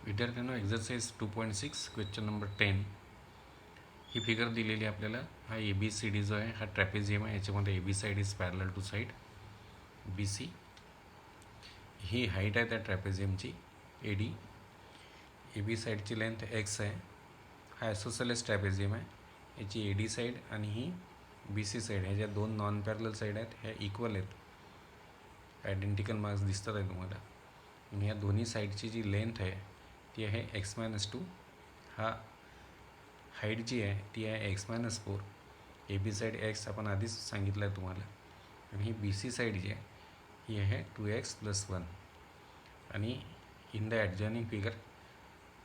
विद्यार्थ्यांनो, exercise 2.6 question number 10 ही figure दिलेली आपल्याला. हा ए बी सी डी जो आहे हा ट्रॅपेझियम आहे. याच्यामध्ये A B side is parallel to side B C. ही हाईट आहे त्या ट्रॅपेझियमची ए डी. ए बी साईडची लेंथ एक्स आहे. हा ॲसोसेलेस ट्रॅपेझियम आहे. याची ए डी साईड आणि ही बी सी साईड, ह्या ज्या दोन नॉन पॅरलल साईड आहेत ह्या इक्वल आहेत. आयडेंटिकल मार्क्स दिसतात आहे तुम्हाला. आणि या दोन्ही साईडची जी लेंथ आहे ती आहे x-2. हा हाईट जी आहे ती आहे x-4. ए बी साईड एक्स आपण आधीच सांगितलं आहे तुम्हाला. आणि ही बी सी साईड जी आहे ही आहे 2x+1. आणि in the adjoining figure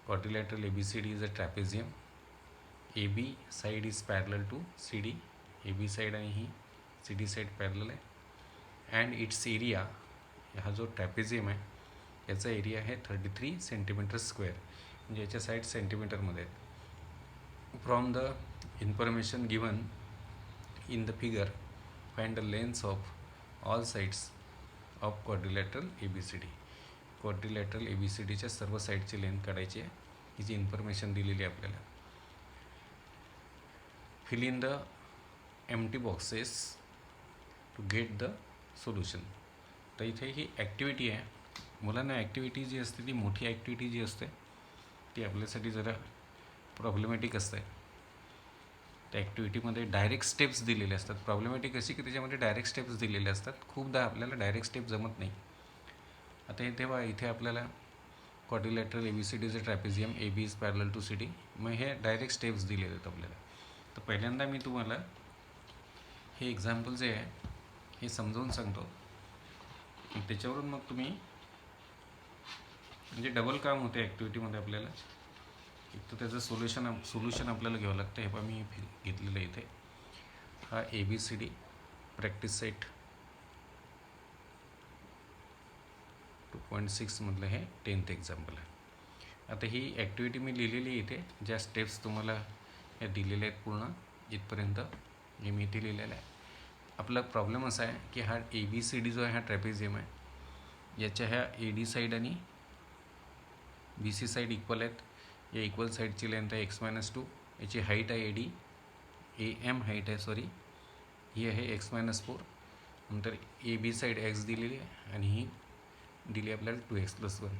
quadrilateral ABCD is a trapezium. AB side is parallel to CD. AB side आणि ही CD side parallel आहे. अँड इट्स एरिया, हा जो ट्रॅपेझियम आहे याचा एरिया आहे 33 सेंटीमीटर स्क्वेअर. म्हणजे याच्या साईड सेंटीमीटरमध्ये आहेत. From the information given in the figure find the lengths of all sides of quadrilateral ABCD. Quadrilateral ABCDच्या सर्व साईडची लेंथ काढायची आहे. हिची इन्फॉर्मेशन दिलेली आहे आपल्याला. Fill in the empty boxes to get the solution. तर इथे ही ॲक्टिव्हिटी आहे. मुलांना ॲक्टिव्हिटी जी असते ती मोठी ॲक्टिव्हिटी जी असते ती आपल्यासाठी जरा प्रॉब्लेमॅटिक असते. त्या ॲक्टिव्हिटीमध्ये डायरेक्ट स्टेप्स दिलेले असतात. प्रॉब्लेमॅटिक अशी की त्याच्यामध्ये डायरेक्ट स्टेप्स दिलेले असतात. खूपदा आपल्याला डायरेक्ट स्टेप जमत नाही. आता हे तेव्हा इथे आपल्याला क्वाड्रिलॅटरल ABCDचं trapezium A B is parallel to C D. मग हे डायरेक्ट स्टेप्स दिलेले आहेत आपल्याला. तर पहिल्यांदा मी तुम्हाला हे एक्झाम्पल जे आहे हे समजावून सांगतो. त्याच्यावरून मग तुम्ही म्हणजे डबल काम होते ॲक्टिव्हिटीमध्ये आपल्याला. एक तर त्याचं सोल्युशन आपल्याला घ्यावं लागतं. हे पण मी घेतलेलं आहे इथे. हा ABCD प्रॅक्टिस सेट 2.6 मधलं हे 10th एक्झाम्पल आहे. आता ही ॲक्टिव्हिटी मी लिहिलेली आहे इथे. ज्या स्टेप्स तुम्हाला ह्या दिलेल्या आहेत पूर्ण इथपर्यंत हे मी इथे लिहिलेलं आहे. आपला प्रॉब्लेम असा आहे की हा ABCD जो आहे हा ट्रॅपेझियम आहे. याच्या ह्या AD साईड आणि BC साईड इक्वल आहेत. या इक्वल साईडची लेंथ आहे x-2. याची हाईट आहे AD, AM हाईट आहे सॉरी, ही आहे x-4. नंतर AB साईड x दिलेली आहे आणि ही दिली आपल्याला 2x+1.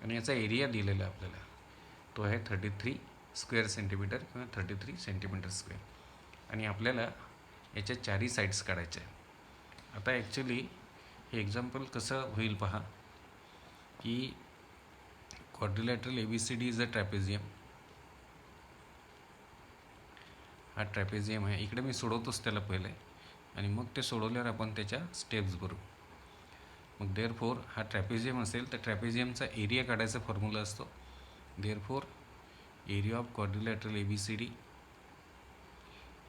आणि याचा एरिया दिलेला आहे आपल्याला, तो आहे 33 स्क्वेअर सेंटीमीटर किंवा 33 सेंटीमीटर स्क्वेअर. आणि आपल्याला याच्या चारही साईड्स काढायच्या आहे. आता ॲक्च्युली हे एक्झाम्पल कसं होईल पहा की quadrilateral ABCD is a trapezium. हा ट्रॅपेझियम आहे. इकडे मी सोडवतोच त्याला पहिले आणि मग ते सोडवल्यावर आपण त्याच्या स्टेप्स भरू. मग देअरफोर हा ट्रॅपेझियम असेल तर ट्रॅपेझियमचा एरिया काढायचा फॉर्म्युला असतो. Therefore area of quadrilateral ABCD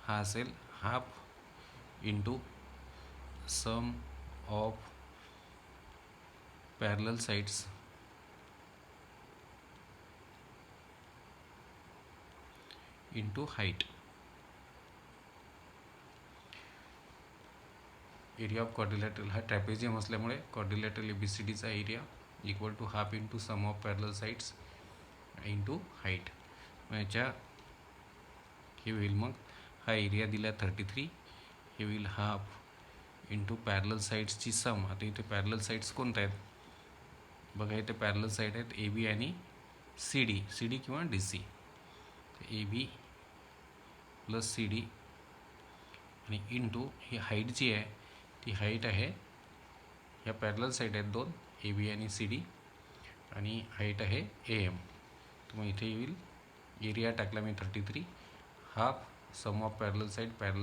हा असेल half into sum of parallel sides into height. Area of quadrilateral हा ट्रॅपेझियम असल्यामुळे क्वाड्रिलॅटरल ABCDचा area equal to half into sum of parallel sides into height. याच्या हे होईल मग हा एरिया दिला 33, हे होईल हाफ इंटू पॅरलल साईड्सची सम. आता इथे पॅरलल साईड्स कोणत्या आहेत बघा. इथे पॅरलल साईड आहेत AB आणि CD किंवा DC. AB प्लस CD आणि इंटू ही हाईट जी आहे ती हाईट आहे, ह्या पॅरलल साईड आहेत दोन AB आणि CD आणि हाईट आहे AM. तर मग इथे येईल एरिया टाकला मी 33, half sum of parallel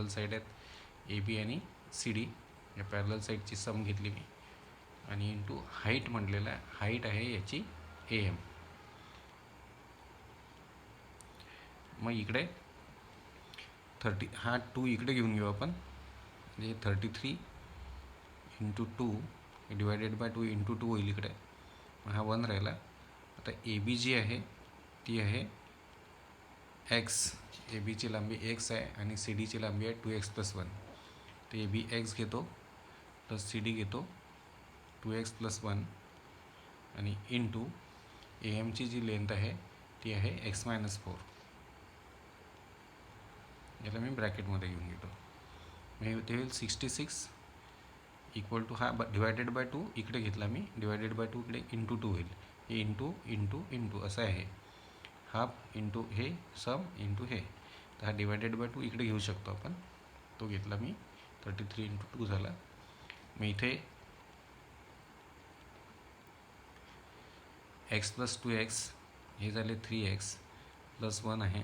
side आहेत AB आणि CD, या पॅरलल साईडची सम घेतली मी आणि इंटू हाईट म्हटलेलं आहे. हाईट आहे याची AM. मग इकडे 30 हा 2 इकडे घेऊन घेऊ आपण. म्हणजे 33 इंटू 2 डिवायडेड बाय 2 इंटू 2 होईल इकडे. हा 1 राहिला. आता AB जी आहे ती आहे x. ABची लांबी x आहे आणि CDची लांबी आहे 2x+1. तर AB x घेतो प्लस CD घेतो 2x+1 आणि इंटू ए एमची जी लेंथ आहे ती आहे x-4. याला मी ब्रॅकेटमध्ये घेऊन घेतो. मग ते होईल 66 इक्वल टू हा डिवायडेड बाय 2 इकडे घेतला मी, डिवायडेड बाय 2 इकडे इंटू 2 होईल. हे इंटू इंटू इंटू असं आहे. हाफ इंटू हे सम इंटू हे. तर हा डिवायडेड बाय 2 इकडे घेऊ शकतो आपण, तो घेतला मी. 33 इंटू 2 झाला. मग इथे x प्लस 2x हे झाले 3x प्लस 1 आहे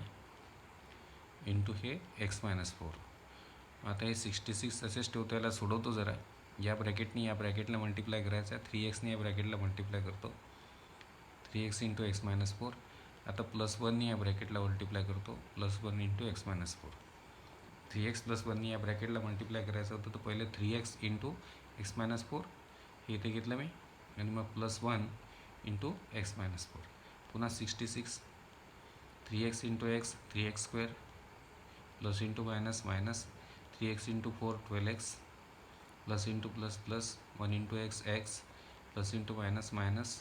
इंटू हे x-4. आता हे 66 असेच ठेवतो. याला सोडवतो जरा. या ब्रॅकेटनी या ब्रॅकेटला मल्टिप्लाय करायचा. 3xने या ब्रॅकेटला मल्टिप्लाय करतो. 3x into x-4. आता प्लस 1नी या ब्रॅकेटला मल्टिप्लाय करतो. Plus 1 into x-4. 3x plus 1नी या ब्रॅकेटला मल्टिप्लाय करायचं होतं, तर पहिले 3x इंटू x-4 हे इथे घेतलं मी, आणि मग प्लस 1 इंटू x-4. पुन्हा 66 3x into x 3x² plus into minus minus 3x into 4 12x plus into plus plus 1 into x x plus into minus minus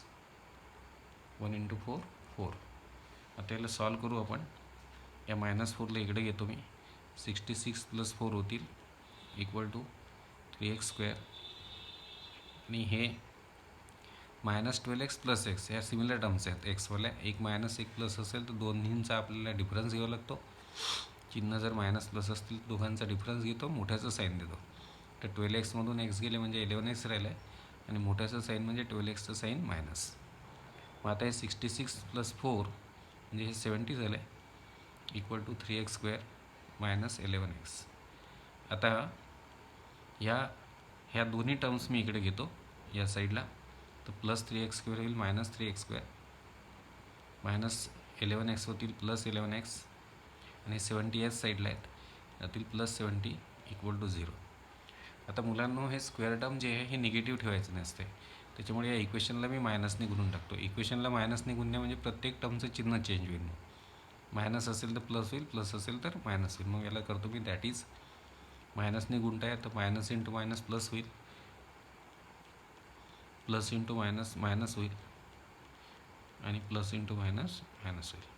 1 into 4 4. आता याला सॉल्व करू आपण. या -4ला इकडे घेतो मी. 66 प्लस 4 होतील इक्वल टू 3x² आणि हे -12x प्लस x ह्या सिमिलर टर्म्स आहेत. एक्सवाल्या एक मायनस एक प्लस असेल तर दोन्हींचा आपल्याला डिफरन्स घ्यावा लागतो. चिन्ह जर मायनस प्लस असतील तर दोघांचा डिफरन्स घेतो, मोठ्याचं साईन देतो. तर 12x मधून x गेले म्हणजे 11x राहिलं आहे, आणि मोठ्याचं साईन म्हणजे 12xचं साईन मायनस. मग आता हे 66 प्लस 4 म्हणजे हे 70 झालं आहे equal to 3x² minus 11x. आता ह्या दोन्ही टर्म्स मी इकडे घेतो या साईडला. तर प्लस 3x² होईल मायनस 3x² मायनस 11x होतील प्लस 11x, आणि 70 याच साईडला आहेत, यातील प्लस 70 इक्वल टू 0. आता मुलांनो हे स्क्वेअर टर्म जे आहे हे निगेटिव्ह ठेवायचं नसते, त्याच्यामुळे या इक्वेशनला मी मायनसने गुणून टाकतो. इक्वेशनला मायनसने गुणणे म्हणजे प्रत्येक टर्मचं चिन्ह चेंज होईल. मायनस असेल तर प्लस होईल, प्लस असेल तर मायनस होईल. मग याला करतो मी दॅट इज मायनसने गुणताय तर मायनस इंटू मायनस प्लस होईल, प्लस इंटू मायनस मायनस होईल, आणि प्लस इंटू मायनस मायनस होईल.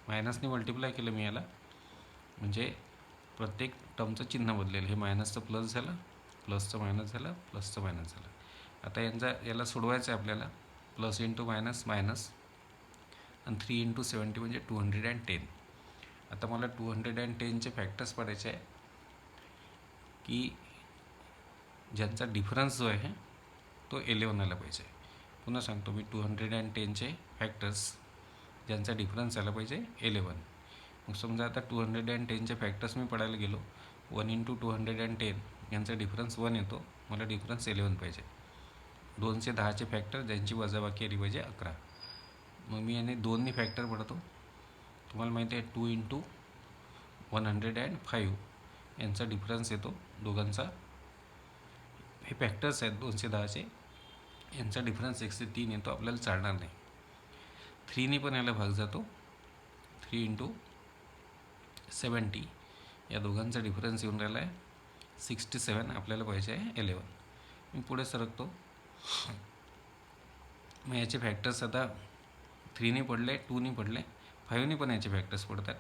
मायनसने मल्टिप्लाय केलं मी याला म्हणजे प्रत्येक टर्मचं चिन्ह बदलेल. हे मायनसचं प्लस झालं, प्लसचं मायनस झालं, प्लसचं मायनस झालं. आता याला सोडवायचं आहे आपल्याला. प्लस इंटू मायनस मायनस, आणि 3 इंटू 70 म्हणजे 210. आता मला 210चे फॅक्टर्स पडायचे आहे की ज्यांचा डिफरन्स जो आहे तो 11 आला पाहिजे. पुन्हा सांगतो मी, 210चे फॅक्टर्स ज्यांचा डिफरन्स आला पाहिजे 11. मग समजा आता 210चे फॅक्टर्स मी पडायला गेलो. 1 इंटू 210 यांचा डिफरन्स 1 येतो, मला डिफरन्स 11 पाहिजे. 210चे फॅक्टर ज्यांची वजाबाकी आली पाहिजे 11. मग मी याने 2नी फॅक्टर पडतो. तुम्हाला माहिती आहे 2 इंटू 105 यांचा डिफरन्स येतो दोघांचा. हे फॅक्टर्स आहेत 210चे, यांचा डिफरन्स 103 येतो, आपल्याला चालणार नाही. 3नी पण याला भाग जातो. 3 इंटू 70 या दोघांचा डिफरन्स येऊन राहिला आहे 67, आपल्याला पाहिजे आहे 11. मी पुढे सरकतो. मग याचे फॅक्टर्स आता 3नी पडले, 2नी पडले, 5नी पण याचे फॅक्टर्स पडतात.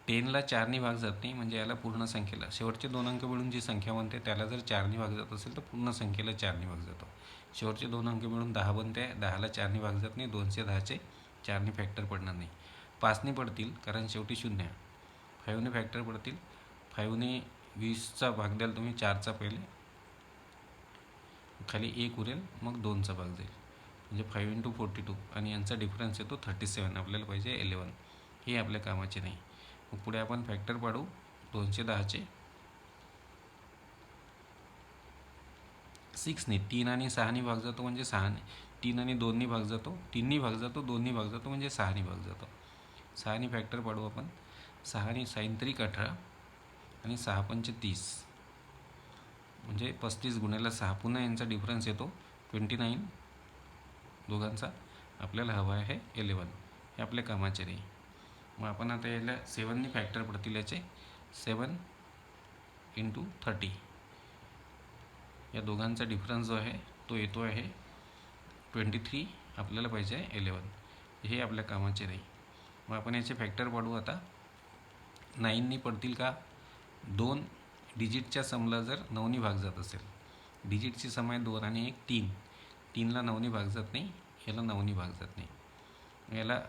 10ला 4नी भाग जात नाही, म्हणजे याला पूर्ण संख्येला शेवटचे 2 अंक मिळून जी संख्या बनते त्याला जर 4नी भाग जात असेल तर पूर्ण संख्येला 4नी भाग जातो. शेवटचे 2 अंक मिळून 10 बनते, 10ला 4नी भाग जात नाही, 210चे 4नी फॅक्टर पडणार नाही. 5नी पडतील कारण शेवटी 0 आहे. 5नी फॅक्टर पडतील. 5नी 20चा भाग द्याल तुम्ही 4चा पहिले, खाली 1 उरेल, मग 2चा भाग जाईल म्हणजे 5 इंटू 42, आणि यांचा डिफरन्स येतो 37, आपल्याला पाहिजे 11. हे आपल्या कामाचे नाही. मग पुढे आपण फॅक्टर पाडू 210चे. 6नी 3 आणि 6नी भाग जातो म्हणजे 6, 3 आणि 2नी भाग जातो, 3नी भाग जातो, 2नी भाग जातो म्हणजे 6नी भाग जातो. 6नी फॅक्टर पाडू आपण. 6नी साईन 3 18 आणि 6 पंचे 30 म्हणजे 35 गुणिले 6. पुन्हा यांचा डिफरन्स येतो 29 दोघांचा, आपल्याला हवा आहे 11. हे आपल्या कामाचे नाही. मग आपण आता याला 7नी फॅक्टर पडतील याचे. 7 इंटू 30 या दोघांचा डिफरन्स जो आहे तो येतो आहे 23 आपल्याला पाहिजे आहे 11. हे आपल्या कामाचे नाही. मग आपण याचे फॅक्टर पाडू आता. 9नी पडतील का? 2 डिजिटच्या समला जर 9नी भाग जात असेल, डिजिटची सम आहे 2 आणि 1 3, 3ला 9नी भाग जात नाही, याला 9नी भाग जात नाही, याला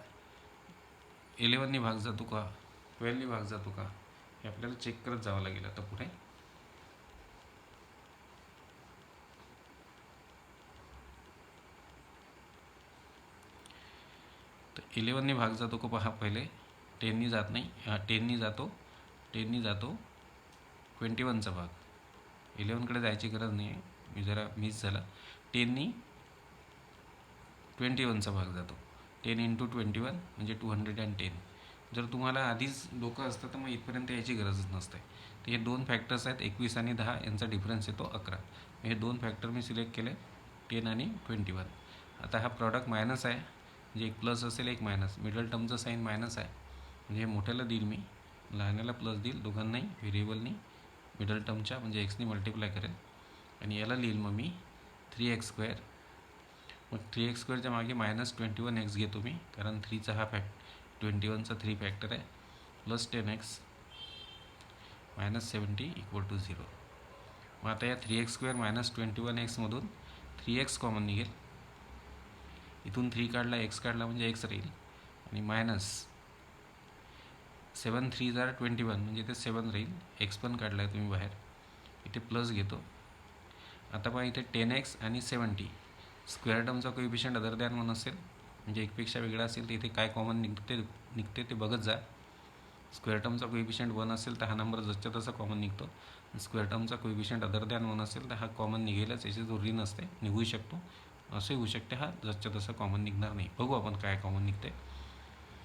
11नी भाग जातो का, 12नी भाग जातो का, हे आपल्याला चेक करत जावं लागेल आता पुढे. तर 11नी भाग जातो का पहा पहिले. 10नी जात नाही, 10नी जातो, 10नी जातो 21चा भाग. 11कडे जायची गरज नाही आहे, मी जरा मिस झाला. 10नी 21चा भाग जातो. 10 × 21 म्हणजे 210. जर तुम्हाला आधीच डोकं असतं तर मग इथपर्यंत यायची गरजच नसते. तर हे 2 फॅक्टर्स आहेत, 21 आणि 10 यांचा डिफरन्स येतो 11. हे 2 फॅक्टर मी सिलेक्ट केले, 10 आणि 21. आता हा प्रॉडक्ट मायनस आहे, म्हणजे एक प्लस असेल एक मायनस. मिडल टर्मचं साईन मायनस आहे, म्हणजे हे मोठ्याला देईल मी, लहान्याला प्लस देईल, दोघांनाही व्हेरिएबलनी मिडल टर्मच्या म्हणजे एक्सनी मल्टिप्लाय करेल आणि याला लिहिल मग मी 3x². मग 3x² मागे -21x घेतो मी, कारण 3चा हा 21चा 3 फॅक्टर आहे, प्लस 10x -70 = 0. मग आता या 3x² -21x मधून 3x कॉमन निघेल. इथून 3 काढला, x काढला म्हणजे x राहील, आणि -7 3 = 21 म्हणजे इथे 7 राहील. x पण काढला आहे तुम्ही बाहेर, इथे प्लस घेतो. आता पहा इथे 10x आणि 70 स्क्वेअर टर्मचा कोइफिशियंट अदर दॅन 1 असेल, म्हणजे एकपेक्षा वेगळा असेल तर इथे काय कॉमन निघते ते बघत जा. स्क्वेअर टर्मचा कोइफिशियंट 1 असेल तर हा नंबर जसच्या तसा कॉमन निघतो. स्क्वेअर टर्मचा कोइफिशियंट अदर दॅन 1 असेल तर हा कॉमन निघेलच, याची जरुरी नसते, निघू शकतो, असे होऊ शकते हा जसच्या तसा कॉमन निघणार नाही. बघू आपण काय कॉमन निघते.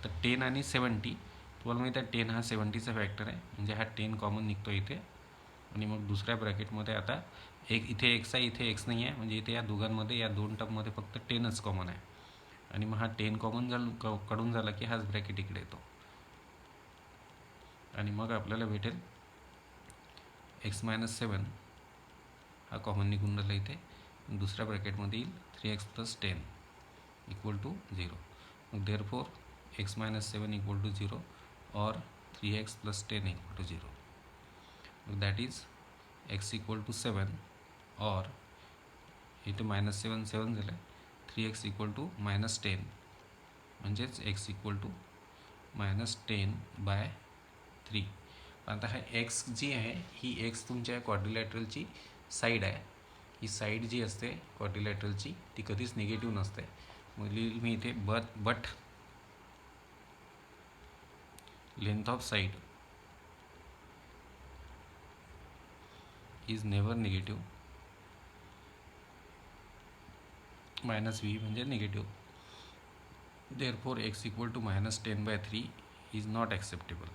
तर 10 आणि 70, तुम्हाला माहिती आहे 10 हा 70चा फॅक्टर आहे, म्हणजे हा 10 कॉमन निघतो इथे. आणि मग दुसऱ्या ब्रॅकेटमध्ये आता इथे एक्स आहे, इथे एक्स नाही आहे, म्हणजे इथे या दोघांमध्ये या 2 टर्ममध्ये फक्त 10च कॉमन आहे. आणि मग हा 10 कॉमन काढून झाला की हाच ब्रॅकेट इकडे येतो, आणि मग आपल्याला भेटेल x - 7 हा कॉमन निघून राहिला इथे. दुसऱ्या ब्रॅकेटमध्ये येईल 3x + 10 = 0. मग देअरफॉर x - 7 = 0 और 3x + 10 = 0. मग दॅट इज x = 7 और इथे -7 7 झालं, 3x = -10, म्हणजेच x = -10/3. आता हा x जी आहे ही x तुमच्या क्वाड्रिलॅटरलची साईड आहे. ही साईड जी असते क्वाड्रिलॅटरलची ती कधीच निगेटिव्ह नसते. मग मी इथे but length of side is never negative, -v म्हणजे negative. Therefore x = -10/3 is not acceptable.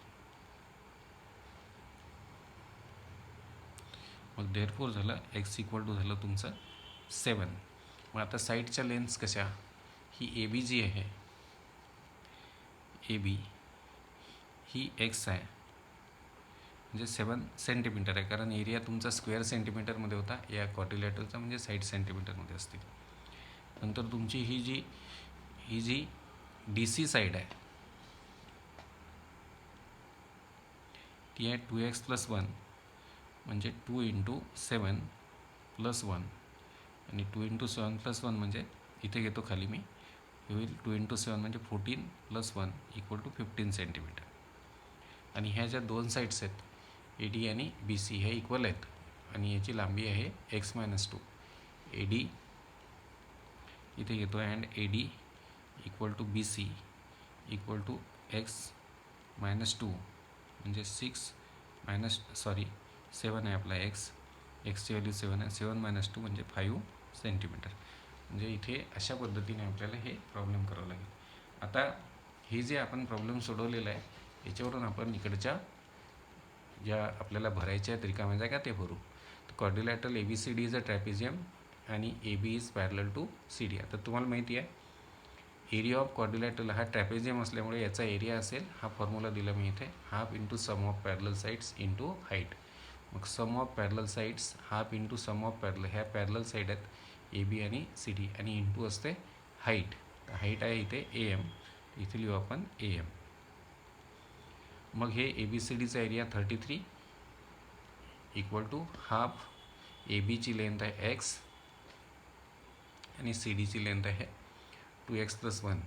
मग देअरफॉर झालं x = झालं तुमचं 7. मग आता साईडच्या लेन्थ्स कशा, ही ए बी जी आहे, ए बी ही x आहे, म्हणजे 7 सेंटीमीटर आहे, कारण एरिया तुमचा स्क्वेअर सेंटीमीटरमध्ये होता, या क्वाड्रिलॅटरचा म्हणजे साईड सेंटीमीटरमध्ये असतील. नंतर तुमची ही जी डी सी साईड आहे ती आहे 2x + 1, म्हणजे 2 × 7 + 1, आणि 2 × 7 + 1 म्हणजे इथे घेतो खाली मी, होईल 2 × 7 म्हणजे 14 + 1 = 15 सेंटीमीटर. आणि ह्या ज्या 2 साईड्स आहेत ए डी आणि बी सी ह्या इक्वल आहेत, आणि याची लांबी आहे x - 2. ए डी इथे घेतो and A D = B C = x - 2, म्हणजे 7 आहे आपला एक्सची व्हॅल्यू 7 आहे, 7 - 2 म्हणजे 5 सेंटीमीटर. म्हणजे इथे अशा पद्धतीने आपल्याला हे प्रॉब्लेम करावं लागेल. आता हे जे आपण प्रॉब्लेम सोडवलेला आहे याच्यावरून आपण इकडच्या ज्या आपल्याला भरायच्या आहेत रिकाम्या जागा ते भरू. तर quadrilateral ABCD is a trapezium आणि AB is parallel to CD. आता तुम्हाला माहिती आहे एरिया ऑफ क्वाड्रिलॅटरल हा ट्रॅपेझियम असल्यामुळे याचा एरिया असेल, हा फॉर्म्युला दिला मी इथे, ½ × sum of parallel sides × height. मग sum of parallel sides ½ × sum of parallel, ह्या पॅरलल साईड आहेत AB आणि CD, आणि इंटू असते हाईट आहे इथे AM, इथे लिहू आपण AM. मग हे ABCDचा एरिया 33 इक्वल टू हाफ ABची लेंथ आहे x आणि CDची लेंथ आहे 2x+1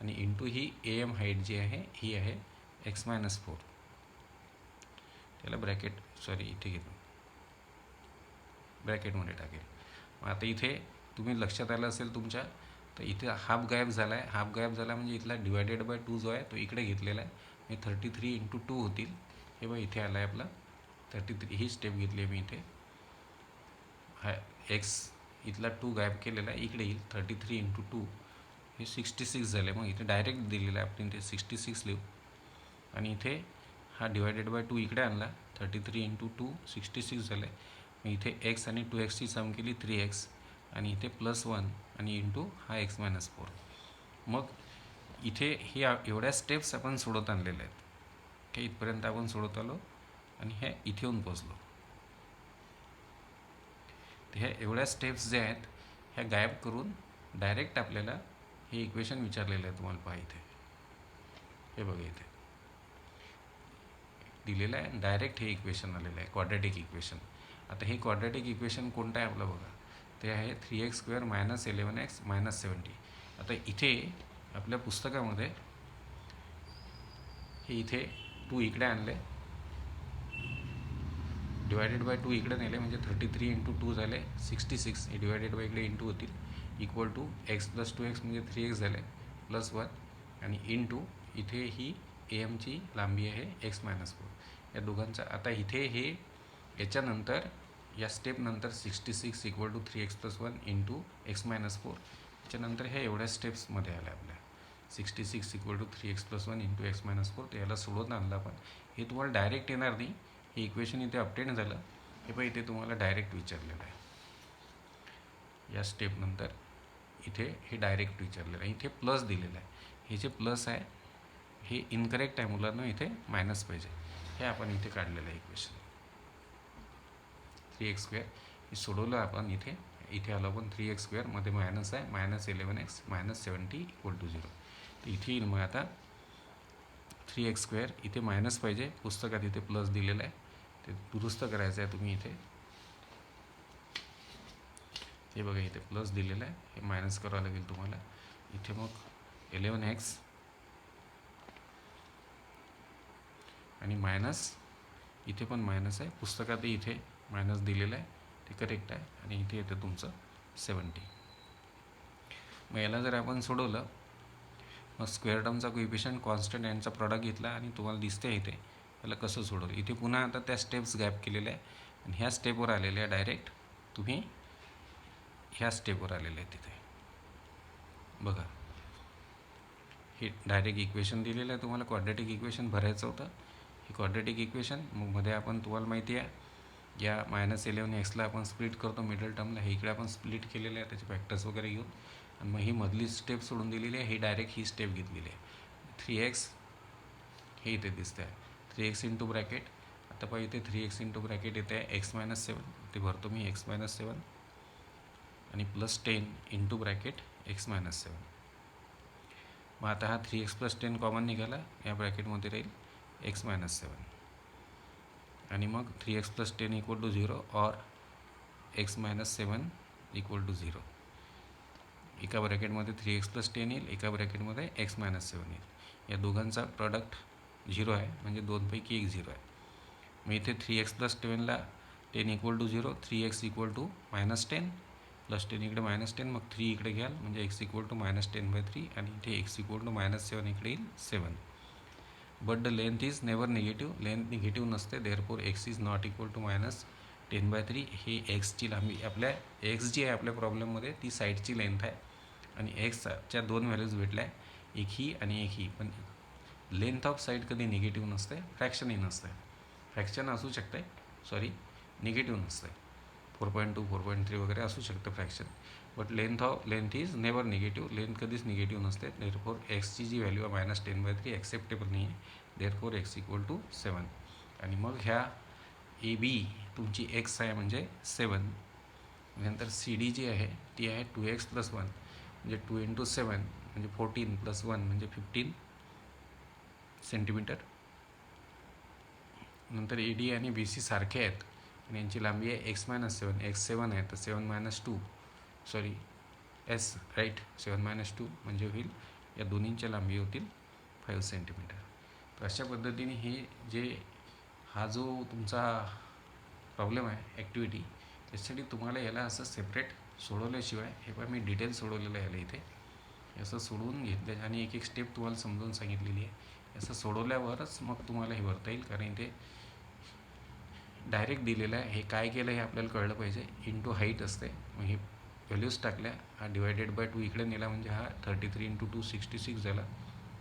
आणि इंटू ही AM हाईट जी आहे ही आहे x-4. त्याला इथे घेतो, ब्रॅकेटमध्ये टाकेल. मग आता इथे तुम्ही लक्षात आलं असेल तुमच्या, तर इथे हाफ गायब झाला आहे. हाफ गायब झाला म्हणजे इथला डिवायडेड बाय 2 जो आहे तो इकडे घेतलेला आहे. मी 33 × 2 होतील. हे बघ इथे आला आहे आपला 33. ही स्टेप घेतली आहे मी इथे. हा एक्स इथला 2 गायब केलेला आहे, इकडे येईल 33 × 2 हे 66 झाले. मग इथे डायरेक्ट दिलेलं आहे, आपण इथे 66 लिहू आणि इथे हा डिवायडेड बाय 2 इकडे आणला. 33 × 2 66 झाले. मग इथे x आणि 2xची सम केली 3x आणि इथे +1 आणि इंटू हा x-4. मग इथे हे एवढ्या स्टेप्स आपण सोडत आणलेल्या आहेत. हे इथपर्यंत आपण सोडत आलो आणि हे इथे येऊन पोचलो. तर ह्या एवढ्या स्टेप्स ज्या आहेत ह्या गायब करून डायरेक्ट आपल्याला हे इक्वेशन विचारलेलं आहे. तुम्हाला पहा इथे, हे बघा इथे दिलेलं आहे. डायरेक्ट हे इक्वेशन आलेलं आहे, क्वाड्रॅटिक इक्वेशन. आता हे क्वाड्रॅटिक इक्वेशन कोणतं आहे आपलं बघा, ते आहे 3x² - 11x - 70. आता इथे आपल्या पुस्तकामध्ये हे इथे 2 इकडे आणले, डिवायडेड बाय 2 इकडे नेले म्हणजे 33 × 2 झाले 66. हे डिवायडेड बाय इकडे इंटू होतील इक्वल टू x + 2x म्हणजे 3x झाले +1 आणि इंटू इथे ही AMची लांबी आहे x-4. या दोघांचा आता इथे हे याच्यानंतर या स्टेपनंतर 66 equal to 3x + 1 into x-4. त्याच्यानंतर ह्या एवढ्या स्टेप्समध्ये आल्या आपल्या 66 equal to 3x + 1 into x-4. तर याला सोडवून आणलं आपण. हे तुम्हाला डायरेक्ट येणार नाही, हे इक्वेशन इथे अपडेट झालं. हे पण इथे तुम्हाला डायरेक्ट विचारलेलं आहे. या स्टेपनंतर इथे हे डायरेक्ट विचारलेलं आहे. इथे प्लस दिलेलं आहे. हे जे प्लस आहे हे इनकरेक्ट आहे मुलांना, इथे मायनस पाहिजे. हे आपण इथे काढलेलं आहे इक्वेशन 3x² हे सोडवलं आपण. इथे आलं आपण 3x² मध्ये मायनस आहे -11x - 70 इक्वल टू 0. तर इथे येईल. मग आता 3x² इथे मायनस पाहिजे, पुस्तकात इथे प्लस दिलेलं आहे, ते दुरुस्त करायचं आहे तुम्ही. इथे हे बघा इथे प्लस दिलेलं आहे, हे मायनस करावं लागेल तुम्हाला. इथे मग 11x आणि मायनस, इथे पण मायनस आहे, पुस्तकातही इथे मायनस दिलेलं आहे, ते करेक्ट आहे. आणि इथे येतं तुमचं 70. मग याला जर आपण सोडवलं, मग स्क्वेअर टर्मचा कोइफिशियंट कॉन्स्टंट यांचा प्रॉडक्ट घेतला आणि तुम्हाला दिसते इथे याला कसं सोडवलं. इथे पुन्हा आता त्या स्टेप्स गॅप केलेल्या आहे आणि ह्या स्टेपवर आलेल्या आहे. डायरेक्ट तुम्ही ह्या स्टेपवर आलेले आहे. तिथे बघा हे डायरेक्ट इक्वेशन दिलेलं आहे. तुम्हाला क्वाड्रॅटिक इक्वेशन भरायचं होतं. हे क्वाड्रॅटिक इक्वेशन मग मध्ये आपण, तुम्हाला माहिती आहे, या -11x आपण स्प्लिट करतो मिडल टर्मला. हे इकडे आपण स्प्लिट केलेलं आहे त्याचे फॅक्टर्स वगैरे घेऊन. आणि मग ही मधली स्टेप सोडून दिलेली आहे. ही डायरेक्ट ही स्टेप घेतलेली आहे. 3x हे इथे दिसतं आहे 3x इंटू ब्रॅकेट. आता पहा इथे 3x इंटू ब्रॅकेट येते आहे x-7. ते भरतो मी x-7 आणि +10 इंटू ब्रॅकेट x-7. मग आता हा 3x + 10 कॉमन निघाला, या ब्रॅकेटमध्ये राहील x-7 आणि मग 3x + 10 इक्वल टू 0 और x-7 इक्वल टू 0. एका ब्रॅकेटमध्ये 3x + 10 येईल, एका ब्रॅकेटमध्ये x-7 येईल. या दोघांचा प्रॉडक्ट 0 आहे म्हणजे 2 पैकी 1 0 आहे. मग इथे 3x + 10ला 10 equal to 0, 3x equal to -10 +10 इकडे -10, मग 3 इकडे घ्याल म्हणजे x इक्वल टू -10/3 आणि इथे x इक्वल टू -7 इकडे येईल 7. But the length is never negative. Length negative नसते, therefore x is not equal to -10/3. ही एक्सची लांबी, आपल्या एक्स जी आहे आपल्या प्रॉब्लेममध्ये ती साईडची लेंथ आहे आणि एक्सच्या 2 व्हॅल्यूज भेटल्या, एक ही आणि एक ही. पण लेंथ ऑफ साईड कधी निगेटिव्ह नसते, फ्रॅक्शनही नसते. फ्रॅक्शन असू शकते, निगेटिव्ह नसते. 4.2 4.3 वगैरे असू शकतं fraction. But length is never negative. Length कधीच निगेटिव्ह नसते. देअरफॉर एक्सची जी व्हॅल्यू आहे -10/3 ॲक्सेप्टेबल नाही आहे. Therefore x equal to 7. आणि मग ह्या AB तुमची x आहे म्हणजे 7. नंतर CD जी आहे ती आहे 2x + 1 म्हणजे 2 इंटू 7 म्हणजे 14 प्लस 1 म्हणजे 15 सेंटीमीटर. नंतर ए डी आणि बी सी सारखे आहेत आणि यांची लांबी आहे x-7, x7 आहे तर 7 - 2 सॉरी एस राईट 7 - 2 म्हणजे होईल या दोन्हींच्या लांबी होतील 5 सेंटीमीटर. तर अशा पद्धतीने हे जे हा जो तुमचा प्रॉब्लेम आहे ॲक्टिव्हिटी त्यासाठी तुम्हाला याला असं सेपरेट सोडवल्याशिवाय हे पण मी डिटेल सोडवलेलं आहे याला इथे असं सोडवून घेतलं आणि एक एक स्टेप तुम्हाला समजून सांगितलेली आहे. असं सोडवल्यावरच मग तुम्हाला हे भरता येईल कारण इथे डायरेक्ट दिलेलं आहे. हे काय केलं हे आपल्याला कळलं पाहिजे. इंटू हाईट असते मग हे व्हॅल्यूज टाकल्या हा डिवायडेड बाय 2 इकडे नेला म्हणजे हा 33 इंटू 2 66 झाला.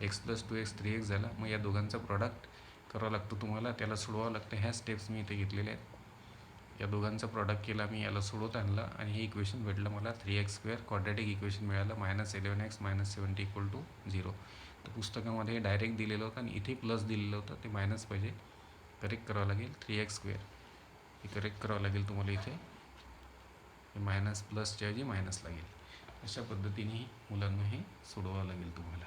x+2x 3x झाला. मग या दोघांचा प्रॉडक्ट करावा लागतो तुम्हाला त्याला सोडवावं लागतं. ह्या स्टेप्स मी इथे घेतलेल्या आहेत. या दोघांचा प्रॉडक्ट केला मी याला सोडवत आणलं आणि हे इक्वेशन भेटलं मला 3x² क्वाड्रॅटिक इक्वेशन मिळालं -11x -70 = 0. तर पुस्तकामध्ये डायरेक्ट दिलेलं होतं आणि इथे प्लस दिलेलं होतं ते मायनस पाहिजे करेक्ट करावं लागेल. 3x² हे करेक्ट करावं लागेल तुम्हाला इथे मायनस प्लसच्या ऐवजी मायनस लागेल. अशा पद्धतीने मुलांना हे सोडवावं लागेल तुम्हाला.